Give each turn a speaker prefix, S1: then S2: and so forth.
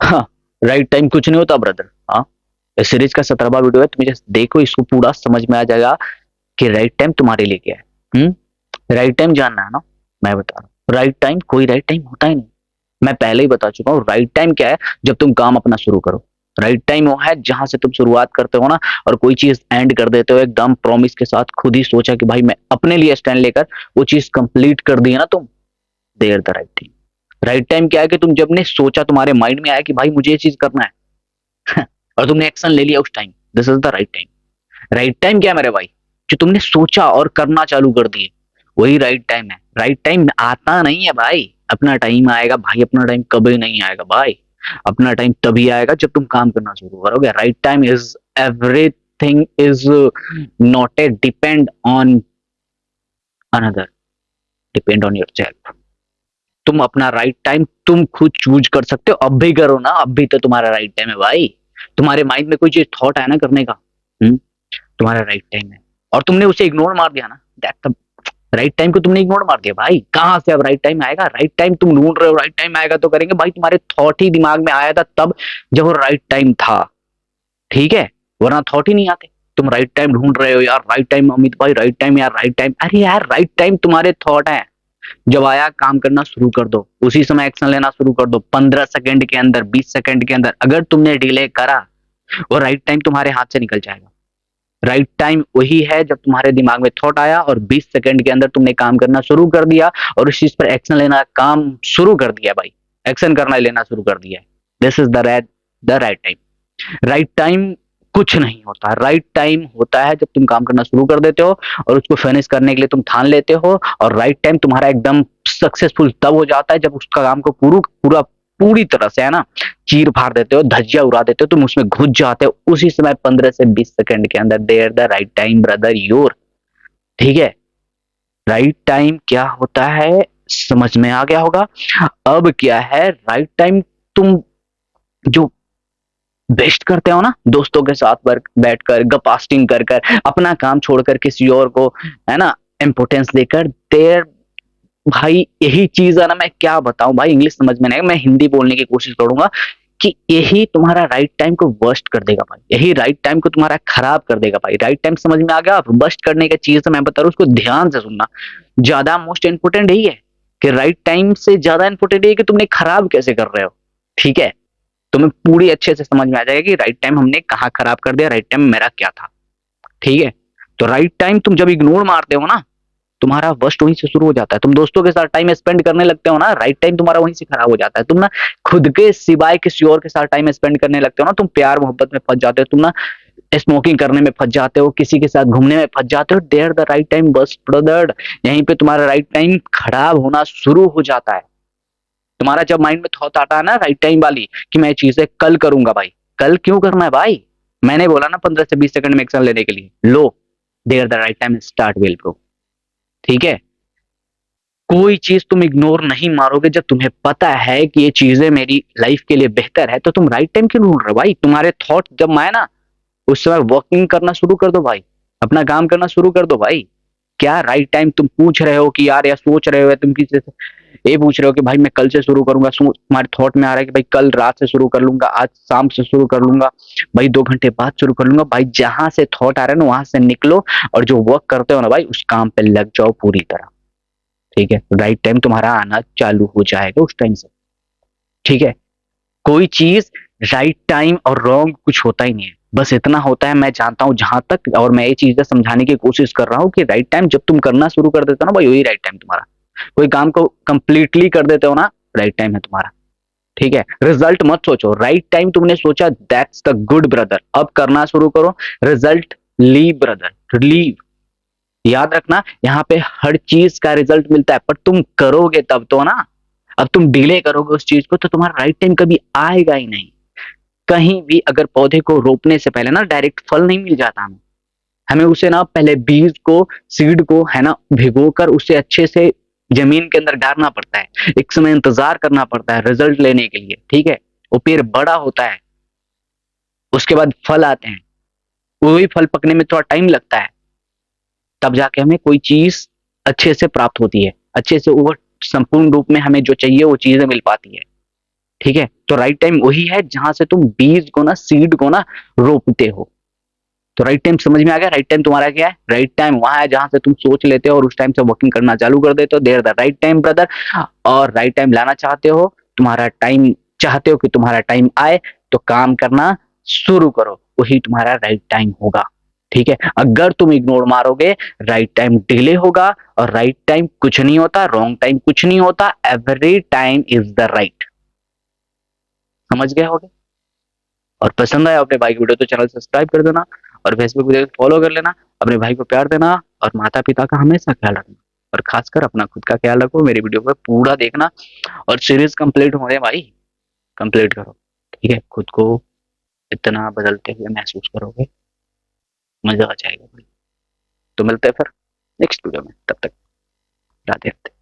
S1: हाँ, right time कुछ नहीं होता ब्रदर। हाँ, इस सीरीज का 17वां वीडियो है, तुम जस्ट देखो, इसको पूरा समझ में आ जाएगा कि राइट टाइम तुम्हारे लिए क्या है। राइट टाइम जानना है ना? मैं बता रहा हूँ, राइट टाइम कोई राइट टाइम होता ही नहीं। मैं पहले ही बता चुका हूँ, राइट टाइम क्या है? जब तुम काम अपना शुरू करो। राइट टाइम वो है जहां से तुम शुरुआत करते हो ना, और कोई चीज एंड कर देते हो एकदम प्रॉमिस के साथ, खुद ही सोचा कि भाई मैं अपने लिए स्टैंड लेकर वो चीज कंप्लीट कर दी है ना तुम, there the right time. Right time क्या है? कि तुम जब ने सोचा, तुम्हारे माइंड में आया कि भाई मुझे ये चीज करना है और तुमने एक्शन ले लिया उस time, this is the right time. Right time क्या है मेरे भाई? जो तुमने सोचा और करना चालू कर दिए, वही राइट टाइम है। राइट टाइम आता नहीं है भाई, अपना टाइम आएगा भाई, अपना टाइम कभी नहीं आएगा भाई। अपना टाइम तभी आएगा जब तुम काम करना शुरू करोगे। Right time is everything is not a depend on another, depend on your self. तुम अपना राइट टाइम तुम खुद चूज कर सकते हो, अब भी करो ना, अब भी तो तुम्हारा राइट टाइम है भाई। तुम्हारे माइंड में कोई चीज थॉट है ना करने का, तुम्हारा राइट टाइम है, और तुमने उसे इग्नोर मार दिया ना, दैट्स द राइट टाइम को तुमने इग्नोर मार दिया भाई। कहां से अब राइट टाइम आएगा? राइट टाइम तुम ढूंढ रहे हो, राइट टाइम आएगा तो करेंगे भाई, तुम्हारे थॉट ही दिमाग में आया था तब, जब वो राइट टाइम था। ठीक है, वरना थॉट ही नहीं आते। तुम राइट टाइम ढूंढ रहे हो यार, राइट टाइम अमित भाई, राइट टाइम यार, राइट टाइम, अरे यार राइट टाइम तुम्हारे थॉट है। जब आया काम करना शुरू कर दो, उसी समय एक्शन लेना शुरू कर दो, 15 सेकंड के अंदर, 20 सेकंड के अंदर। अगर तुमने डिले करा, वो राइट टाइम तुम्हारे हाथ से निकल जाएगा। राइट टाइम वही है जब तुम्हारे दिमाग में थॉट आया और 20 सेकंड के अंदर तुमने काम करना शुरू कर दिया, और उस चीज पर एक्शन लेना काम शुरू कर दिया भाई, एक्शन करना लेना शुरू कर दिया है। This is the right time. Right time कुछ नहीं होता। राइट टाइम होता है जब तुम काम करना शुरू कर देते हो और उसको फिनिश करने के लिए तुम ठान लेते हो, और राइट टाइम तुम्हारा एकदम सक्सेसफुल तब हो जाता है जब उसका काम को पूरा पूरा पूरी तरह से, है ना, चीर फाड़ देते हो, धज्जियां उड़ा देते हो, तुम उसमें घुस जाते हो उसी समय, 15 से 20 सेकंड के अंदर। There the right time brother your. ठीक है, राइट टाइम क्या होता है समझ में आ गया होगा। अब क्या है राइट टाइम? तुम जो बेस्ट करते हो ना, दोस्तों के साथ बैठकर गपास्टिंग कर कर, अपना काम छोड़कर किसी और को, है ना, इम्पोर्टेंस देकर, देर भाई यही चीज है ना। मैं क्या बताऊं भाई, इंग्लिश समझ में नहीं आएगा, मैं हिंदी बोलने की कोशिश करूंगा कि यही तुम्हारा राइट टाइम को वर्स्ट कर देगा भाई, यही राइट टाइम को तुम्हारा खराब कर देगा भाई। राइट टाइम समझ में आ गया? आप वर्स्ट करने का चीज मैं बता रहा हूँ, उसको ध्यान से सुनना। ज्यादा मोस्ट इंपोर्टेंट यही है कि राइट टाइम से ज्यादा इंपोर्टेंट ये कि तुमने खराब कैसे कर रहे हो। ठीक है, तुम्हें पूरी अच्छे से समझ में आ जाएगा कि राइट टाइम हमने कहाँ खराब कर दिया, राइट टाइम मेरा क्या था। ठीक है, तो राइट टाइम तुम जब इग्नोर मारते हो ना, तुम्हारा वर्स्ट वहीं से शुरू हो जाता है। तुम दोस्तों के साथ टाइम स्पेंड करने लगते हो ना, राइट टाइम तुम्हारा वहीं से खराब हो जाता है। तुम ना खुद के सिवाय किसी और के साथ टाइम स्पेंड करने लगते हो ना, तुम प्यार मोहब्बत में फंस जाते हो, तुम ना स्मोकिंग करने में फंस जाते हो, किसी के साथ घूमने में फंस जाते हो, देयर द राइट टाइम बस ब्रदर, यहीं पे तुम्हारा राइट टाइम खराब होना शुरू हो जाता है। तुम्हारा जब माइंड में थॉट आता है ना राइट टाइम वाली, कि मैं चीजें कल करूंगा भाई, कल क्यों करना है भाई? मैंने बोला ना 15 से 20 सेकंड में एक्शन लेने के लिए, लो, there the right time start will bro. ठीक है, कोई चीज तुम इग्नोर नहीं मारोगे जब तुम्हें पता है कि ये चीजें मेरी लाइफ के लिए बेहतर है, तो तुम राइट टाइम क्यों ढूंढ रहे हो भाई? तुम्हारे थॉट जब आए ना, उस समय वर्किंग करना शुरू कर दो भाई, अपना काम करना शुरू कर दो भाई। क्या राइट टाइम तुम पूछ रहे हो कि यार, या सोच रहे हो, या तुम किसी से ये पूछ रहे हो कि भाई मैं कल से शुरू करूंगा, तुम्हारे थॉट में आ रहा है कि भाई कल रात से शुरू कर लूंगा, आज शाम से शुरू कर लूंगा, भाई 2 घंटे बाद शुरू कर लूंगा। भाई जहां से थॉट आ रहा है ना, वहां से निकलो, और जो वर्क करते हो ना भाई, उस काम पे लग जाओ पूरी तरह। ठीक है, राइट टाइम तुम्हारा आना चालू हो जाएगा उस टाइम से। ठीक है, कोई चीज राइट टाइम और रॉन्ग कुछ होता ही नहीं है, बस इतना होता है मैं जानता हूं जहां तक, और मैं ये चीजें समझाने की कोशिश कर रहा हूँ कि राइट टाइम जब तुम करना शुरू कर देते हो ना भाई, वही राइट टाइम तुम्हारा। कोई काम को कंप्लीटली कर देते हो ना, राइट टाइम है तुम्हारा। ठीक है, रिजल्ट मत सोचो, राइट टाइम तुमने सोचा, दैट्स द गुड ब्रदर, अब करना शुरू करो। Result leave brother, leave. याद रखना, यहाँ पे हर चीज का रिजल्ट मिलता है, पर तुम करोगे तब तो ना। अब तुम डिले करोगे उस चीज को, तो तुम्हारा राइट टाइम कभी आएगा ही नहीं। कहीं भी अगर पौधे को रोपने से पहले ना डायरेक्ट फल नहीं मिल जाता हमें। हमें उसे ना पहले बीज को, सीड को, है ना, भिगोकर उसे अच्छे से जमीन के अंदर गाड़ना पड़ता है, एक समय इंतजार करना पड़ता है रिजल्ट लेने के लिए। ठीक है, वो पेड़ बड़ा होता है, उसके बाद फल आते हैं, वही फल पकने में थोड़ा टाइम लगता है, तब जाके हमें कोई चीज अच्छे से प्राप्त होती है, अच्छे से वो संपूर्ण रूप में हमें जो चाहिए वो चीजें मिल पाती है। ठीक है, तो राइट टाइम वही है जहां से तुम बीज को ना, सीड को ना रोपते हो। तो राइट टाइम समझ में आ गया? राइट टाइम तुम्हारा क्या है? राइट टाइम वहां है जहां से तुम सोच लेते हो और उस टाइम से वर्किंग करना चालू कर देते हो, there the right time brother. और राइट टाइम लाना चाहते हो, तुम्हारा टाइम चाहते हो कि तुम्हारा टाइम आए, तो काम करना शुरू करो, वही तुम्हारा राइट टाइम होगा। ठीक है, अगर तुम इग्नोर मारोगे, राइट टाइम डिले होगा। और राइट टाइम कुछ नहीं होता, रॉन्ग टाइम कुछ नहीं होता, every time is the right. समझ गए होगे? और पसंद आया अपने भाई की वीडियो तो चैनल सब्सक्राइब कर देना, और फेसबुक पे फॉलो कर लेना। अपने भाई को प्यार देना, और माता पिता का हमेशा ख्याल रखना, और खासकर अपना खुद का ख्याल रखो। मेरी वीडियो को पूरा देखना, और सीरीज कंप्लीट होने भाई, कंप्लीट करो। ठीक है, खुद को इतना बदलते हुए महसूस करोगे, मजा आ जाएगा भाई। तो मिलते हैं फिर नेक्स्ट वीडियो में, तब तक राधे राधे।